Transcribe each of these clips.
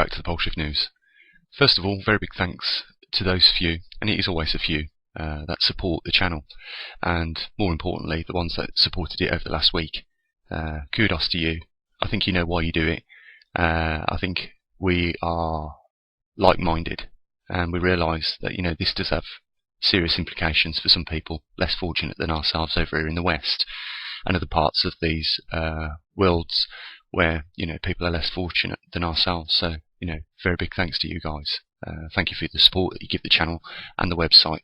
back to the Poleshift News. First of all, very big thanks to those few, and it is always a few, that support the channel, and more importantly, the ones that supported it over the last week. Kudos to you. I think you know why you do it. I think we are like-minded, and we realise that this does have serious implications for some people less fortunate than ourselves over here in the West, and other parts of these worlds where people are less fortunate than ourselves. So very big thanks to you guys. Thank you for the support that you give the channel and the website,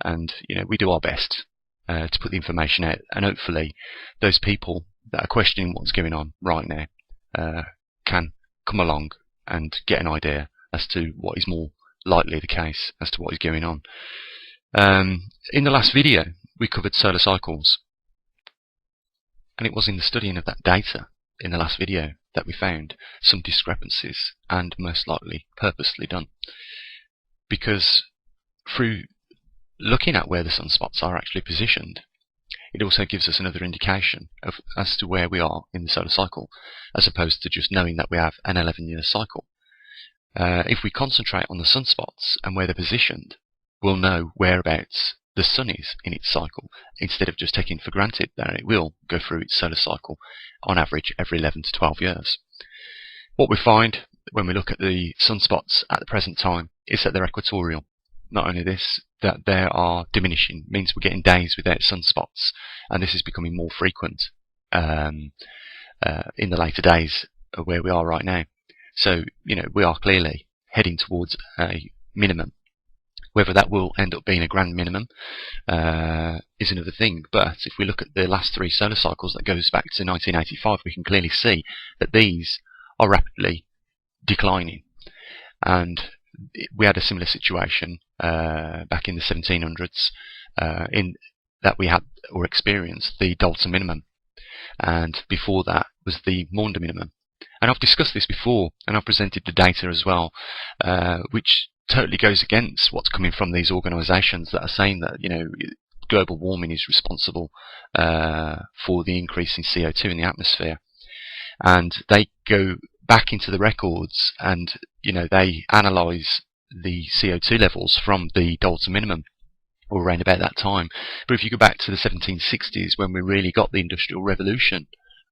and we do our best to put the information out, and hopefully those people that are questioning what's going on right now can come along and get an idea as to what is more likely the case as to what is going on. In the last video we covered solar cycles, and it was in the studying of that data in the last video that we found some discrepancies, and most likely purposely done, because through looking at where the sunspots are actually positioned, it also gives us another indication as to where we are in the solar cycle, as opposed to just knowing that we have an 11-year cycle. If we concentrate on the sunspots and where they're positioned, we'll know whereabouts the sun is in its cycle, instead of just taking for granted that it will go through its solar cycle on average every 11 to 12 years. What we find when we look at the sunspots at the present time is that they're equatorial. Not only this, that they are diminishing, means we're getting days without sunspots, and this is becoming more frequent in the later days of where we are right now. So we are clearly heading towards a minimum. Whether that will end up being a grand minimum is another thing, but if we look at the last 3 solar cycles that goes back to 1985, we can clearly see that these are rapidly declining. And we had a similar situation back in the 1700s in that we had or experienced the Dalton minimum, and before that was the Maunder minimum. And I've discussed this before, and I've presented the data as well, which totally goes against what's coming from these organisations that are saying that global warming is responsible for the increase in CO2 in the atmosphere. And they go back into the records and they analyse the CO2 levels from the Dalton minimum, or around about that time. But if you go back to the 1760s, when we really got the Industrial Revolution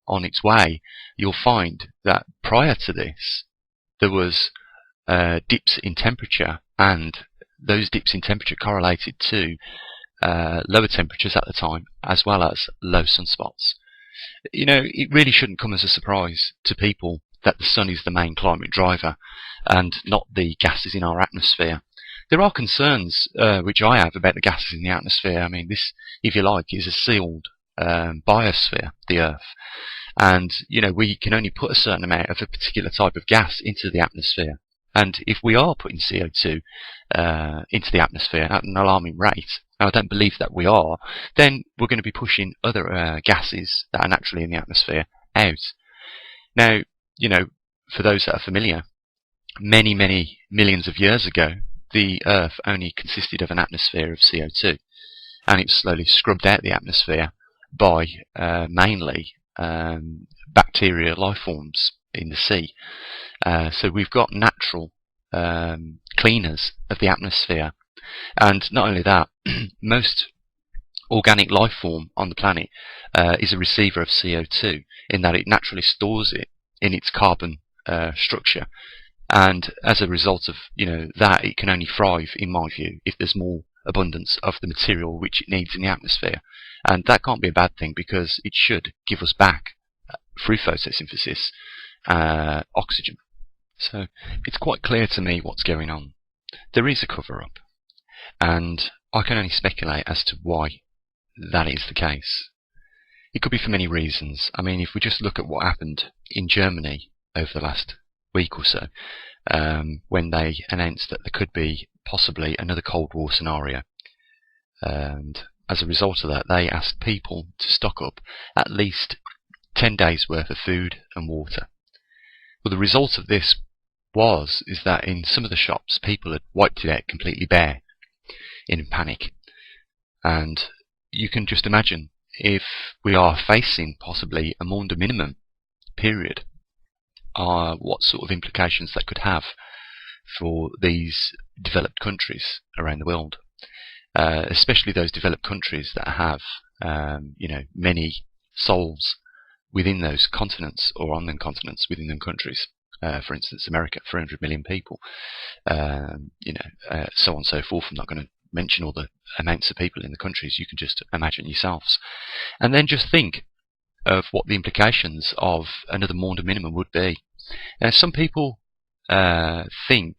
on its way, you'll find that prior to this there was dips in temperature, and those dips in temperature correlated to lower temperatures at the time, as well as low sunspots. It really shouldn't come as a surprise to people that the sun is the main climate driver and not the gases in our atmosphere. There are concerns which I have about the gases in the atmosphere. I mean, this, if you like, is a sealed biosphere, the Earth, and we can only put a certain amount of a particular type of gas into the atmosphere. And if we are putting CO2 into the atmosphere at an alarming rate, and I don't believe that we are, then we're going to be pushing other gases that are naturally in the atmosphere out. Now, for those that are familiar, many, many millions of years ago, the Earth only consisted of an atmosphere of CO2, and it was slowly scrubbed out the atmosphere by mainly bacterial life forms in the sea. So we've got natural cleaners of the atmosphere, and not only that, most organic life form on the planet is a receiver of CO2, in that it naturally stores it in its carbon structure, and as a result of that, it can only thrive, in my view, if there's more abundance of the material which it needs in the atmosphere. And that can't be a bad thing, because it should give us back, through photosynthesis, oxygen. So it's quite clear to me what's going on. There is a cover-up, and I can only speculate as to why that is the case. It could be for many reasons. I mean, if we just look at what happened in Germany over the last week or so, when they announced that there could be possibly another Cold War scenario, and as a result of that, they asked people to stock up at least 10 days worth of food and water. Well, the result of this is that in some of the shops, people had wiped it out completely bare in panic. And you can just imagine, if we are facing possibly a Maunder minimum period, are what sort of implications that could have for these developed countries around the world, especially those developed countries that have many souls within those continents or on them continents within them countries. For instance, America, 300 million people, so on and so forth. I'm not going to mention all the amounts of people in the countries. You can just imagine yourselves. And then just think of what the implications of another Maunder minimum would be. Now, some people think,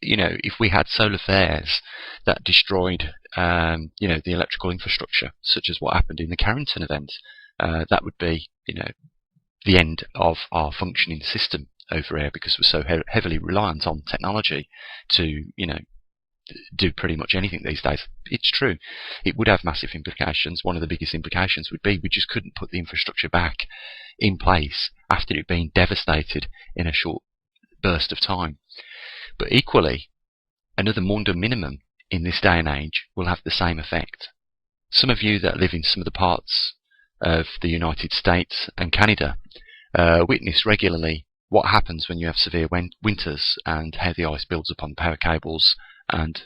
if we had solar flares that destroyed, the electrical infrastructure, such as what happened in the Carrington event, that would be, the end of our functioning system over here, because we're so heavily reliant on technology to, do pretty much anything these days. It's true. It would have massive implications. One of the biggest implications would be we just couldn't put the infrastructure back in place after it being devastated in a short burst of time. But equally, another Maunder minimum in this day and age will have the same effect. Some of you that live in some of the parts of the United States and Canada witness regularly what happens when you have severe winters and how the ice builds up on the power cables and,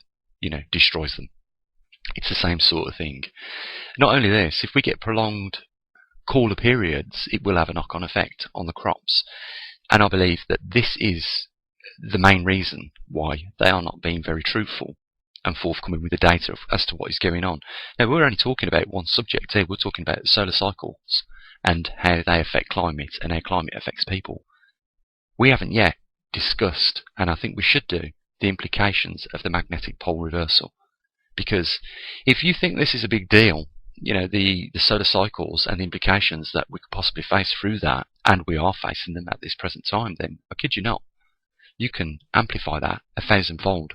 destroys them. It's the same sort of thing. Not only this, if we get prolonged cooler periods, it will have a knock-on effect on the crops. And I believe that this is the main reason why they are not being very truthful and forthcoming with the data as to what is going on. Now, we're only talking about one subject here. We're talking about solar cycles and how they affect climate and how climate affects people. We haven't yet discussed, and I think we should do, the implications of the magnetic pole reversal. Because if you think this is a big deal, the solar cycles and the implications that we could possibly face through that, and we are facing them at this present time, then I kid you not, you can amplify that 1,000-fold,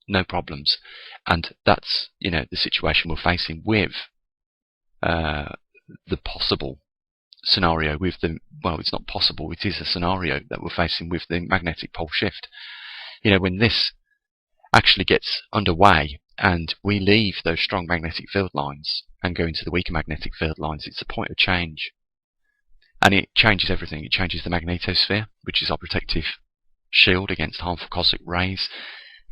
no problems. And that's, the situation we're facing with the possible scenario with the, well, it's not possible, it is a scenario that we're facing with the magnetic pole shift. When this actually gets underway and we leave those strong magnetic field lines and go into the weaker magnetic field lines, it's a point of change. And it changes everything. It changes the magnetosphere, which is our protective shield against harmful cosmic rays.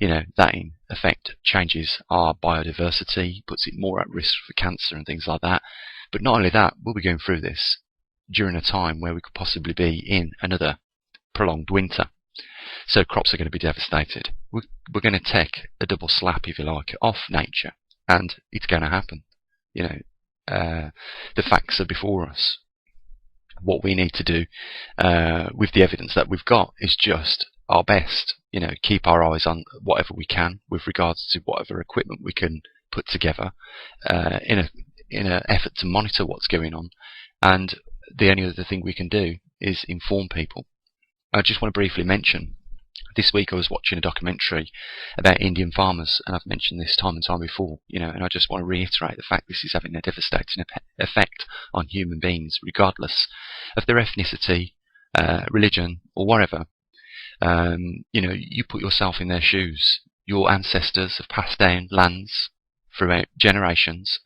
That in effect changes our biodiversity, puts it more at risk for cancer and things like that. But not only that, we'll be going through this during a time where we could possibly be in another prolonged winter. So crops are going to be devastated. We're going to take a double slap, if you like, off nature, and it's going to happen. The facts are before us. What we need to do with the evidence that we've got is just our best. Keep our eyes on whatever we can with regards to whatever equipment we can put together in an effort to monitor what's going on. And the only other thing we can do is inform people. I just want to briefly mention, this week I was watching a documentary about Indian farmers, and I've mentioned this time and time before, and I just want to reiterate the fact this is having a devastating effect on human beings, regardless of their ethnicity, religion, or whatever. You put yourself in their shoes. Your ancestors have passed down lands throughout generations,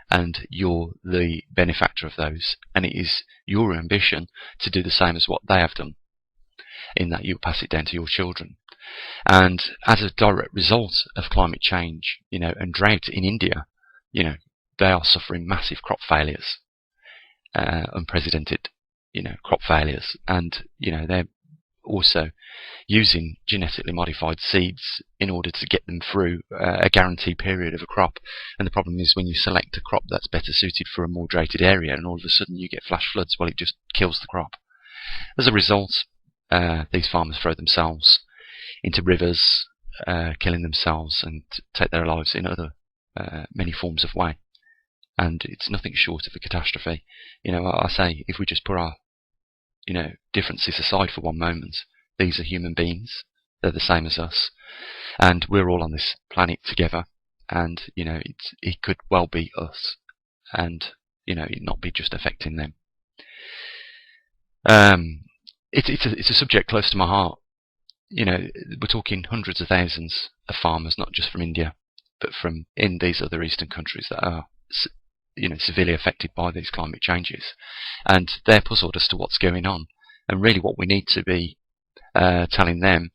and you're the benefactor of those, and it is your ambition to do the same as what they have done, in that you'll pass it down to your children. And as a direct result of climate change, and drought in India, they are suffering massive crop failures, unprecedented, crop failures, and they're also using genetically modified seeds in order to get them through a guaranteed period of a crop. And the problem is when you select a crop that's better suited for a more droughted area, and all of a sudden you get flash floods, well, it just kills the crop. As a result, these farmers throw themselves into rivers, killing themselves, and take their lives in other many forms of way. And it's nothing short of a catastrophe. I say, if we just put our differences aside for one moment, these are human beings. They're the same as us, and we're all on this planet together. And it could well be us, and it not be just affecting them. It's a subject close to my heart. We're talking hundreds of thousands of farmers, not just from India, but from in these other eastern countries that are severely affected by these climate changes, and they're puzzled as to what's going on. And really what we need to be telling them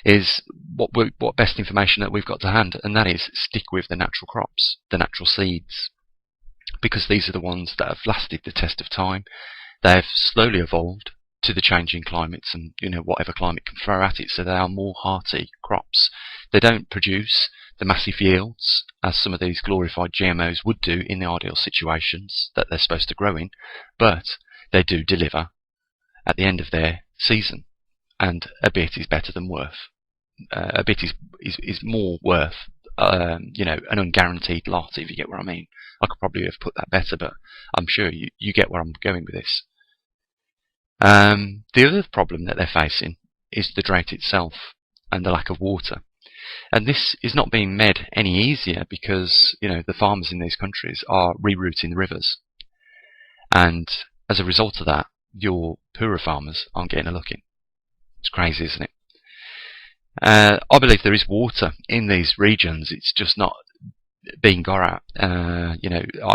is what best information that we've got to hand, and that is stick with the natural crops, the natural seeds, because these are the ones that have lasted the test of time. They have slowly evolved to the changing climates and whatever climate can throw at it, so they are more hearty crops. They don't produce the massive yields as some of these glorified GMOs would do in the ideal situations that they're supposed to grow in, but they do deliver at the end of their season, and a bit is better than worth. A bit is more worth an unguaranteed lot, if you get what I mean. I could probably have put that better, but I'm sure you get where I'm going with this. The other problem that they're facing is the drought itself and the lack of water. And this is not being made any easier because the farmers in these countries are rerouting the rivers. And as a result of that, your poorer farmers aren't getting a look in. It's crazy, isn't it? I believe there is water in these regions. It's just not being got at. I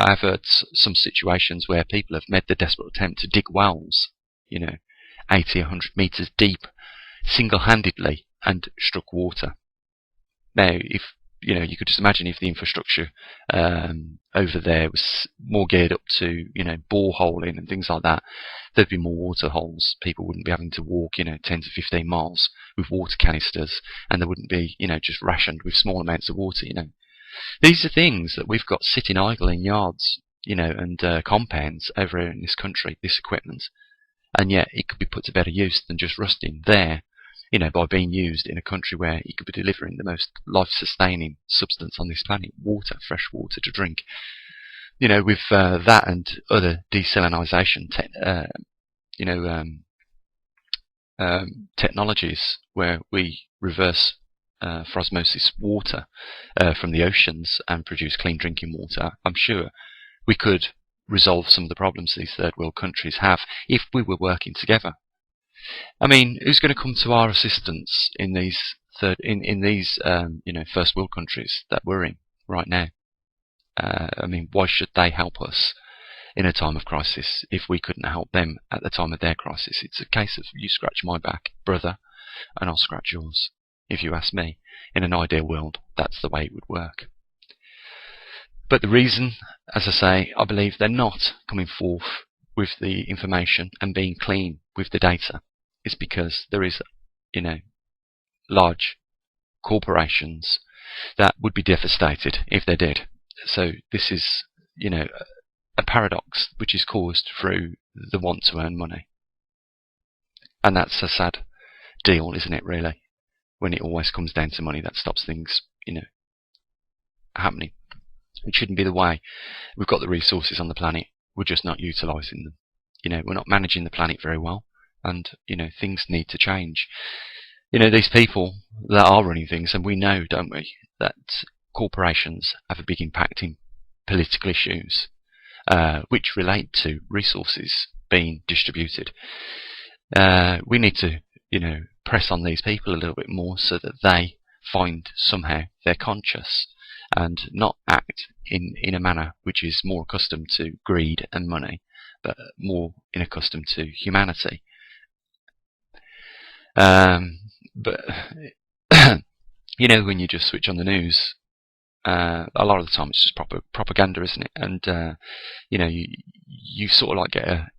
have heard some situations where people have made the desperate attempt to dig wells, 80, 100 meters deep, single-handedly, and struck water. Now, if you could just imagine if the infrastructure over there was more geared up to boreholing and things like that, there'd be more water holes. People wouldn't be having to walk 10 to 15 miles with water canisters, and they wouldn't be just rationed with small amounts of water. These are things that we've got sitting idle in yards and compounds over in this country, this equipment, and yet it could be put to better use than just rusting there, by being used in a country where it could be delivering the most life-sustaining substance on this planet, water, fresh water to drink. With that and other desalinization technologies where we reverse for osmosis water from the oceans and produce clean drinking water, I'm sure we could resolve some of the problems these third world countries have if we were working together. I mean, who's going to come to our assistance in these first world countries that we're in right now? I mean, why should they help us in a time of crisis if we couldn't help them at the time of their crisis? It's a case of you scratch my back, brother, and I'll scratch yours. If you ask me, in an ideal world, that's the way it would work. But the reason, as I say, I believe they're not coming forth with the information and being clean with the data is because there is, large corporations that would be devastated if they did. So this is, a paradox which is caused through the want to earn money. And that's a sad deal, isn't it, really? When it always comes down to money, that stops things, happening. It shouldn't be the way. We've got the resources on the planet. We're just not utilising them. We're not managing the planet very well. And, things need to change. These people that are running things, and we know, don't we, that corporations have a big impact in political issues, which relate to resources being distributed. We need to, press on these people a little bit more so that they find somehow they're conscious and not act in a manner which is more accustomed to greed and money, but more accustomed to humanity. But when you just switch on the news, a lot of the time it's just proper propaganda, isn't it? And you sort of like get a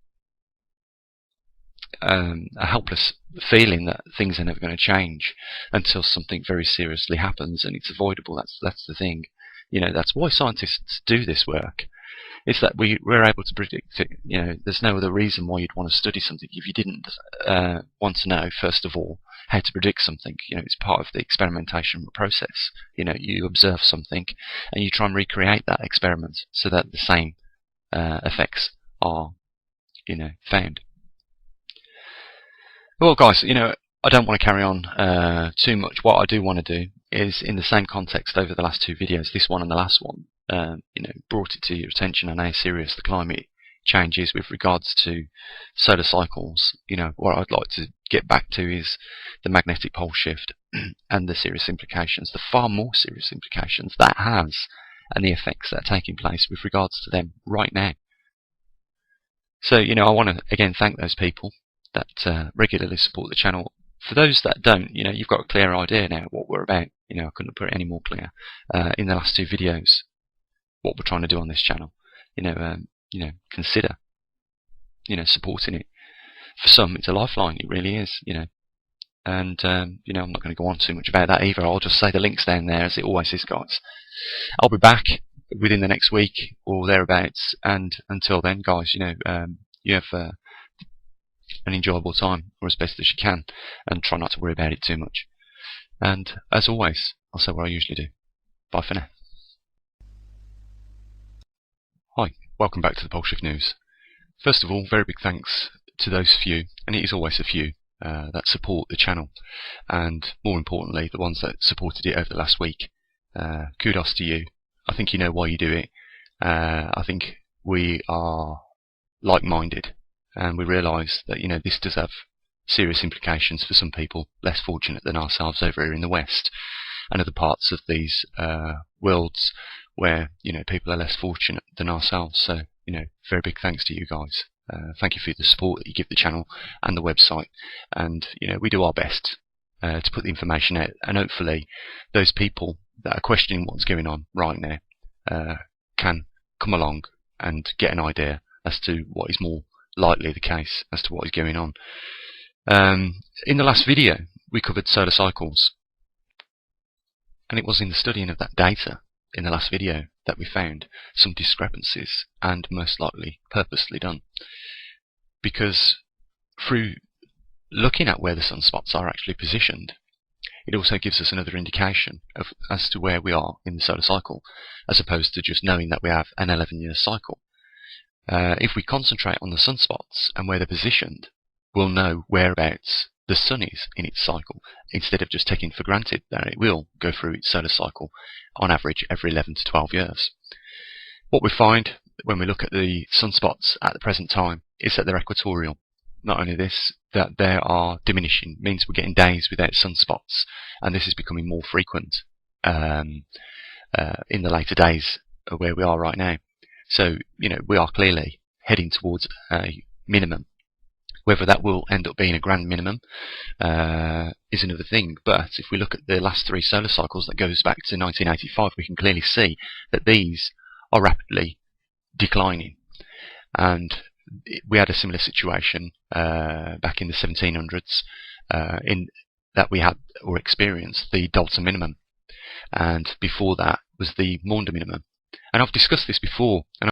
helpless feeling that things are never going to change until something very seriously happens, and it's avoidable. That's the thing. That's why scientists do this work. It's that we're able to predict it. There's no other reason why you'd want to study something if you didn't want to know, first of all, how to predict something. It's part of the experimentation process. You observe something and you try and recreate that experiment so that the same effects are, found. Well, guys, I don't want to carry on too much. What I do want to do is, in the same context over the last two videos, this one and the last one, brought it to your attention on how serious the climate change is with regards to solar cycles. What I'd like to get back to is the magnetic pole shift and the serious implications, the far more serious implications that has, and the effects that are taking place with regards to them right now. So, I want to again thank those people that regularly support the channel. For those that don't, you've got a clear idea now what we're about. I couldn't put it any more clear in the last two videos what we're trying to do on this channel. Consider supporting it. For some, it's a lifeline. It really is. And I'm not going to go on too much about that either. I'll just say the link's down there, as it always is, guys. I'll be back within the next week or thereabouts, and until then, guys, you have an enjoyable time, or as best as you can, and try not to worry about it too much. And as always, I'll say what I usually do. Bye for now. Hi, welcome back to the Poleshift News. First of all, very big thanks to those few, and it is always a few, that support the channel, and more importantly, the ones that supported it over the last week. Kudos to you. I think you know why you do it. I think we are like-minded, and we realise that this does have serious implications for some people less fortunate than ourselves over here in the West, and other parts of these worlds where people are less fortunate than ourselves. So very big thanks to you guys. Thank you for the support that you give the channel and the website, and we do our best to put the information out, and hopefully those people that are questioning what's going on right now can come along and get an idea as to what is more likely the case as to what is going on. In the last video we covered solar cycles, and it was in the studying of that data in the last video that we found some discrepancies, and most likely purposely done, because through looking at where the sunspots are actually positioned, it also gives us another indication as to where we are in the solar cycle, as opposed to just knowing that we have an 11-year cycle. If we concentrate on the sunspots and where they're positioned, we'll know whereabouts the sun is in its cycle, instead of just taking for granted that it will go through its solar cycle on average every 11 to 12 years. What we find when we look at the sunspots at the present time is that they're equatorial. Not only this, that they are diminishing, means we're getting days without sunspots, and this is becoming more frequent in the later days of where we are right now. So we are clearly heading towards a minimum. Whether that will end up being a grand minimum is another thing, but if we look at the last three solar cycles that goes back to 1985, we can clearly see that these are rapidly declining. And we had a similar situation back in the 1700s in that we had or experienced the Dalton minimum, and before that was the Maunder minimum. And I've discussed this before, and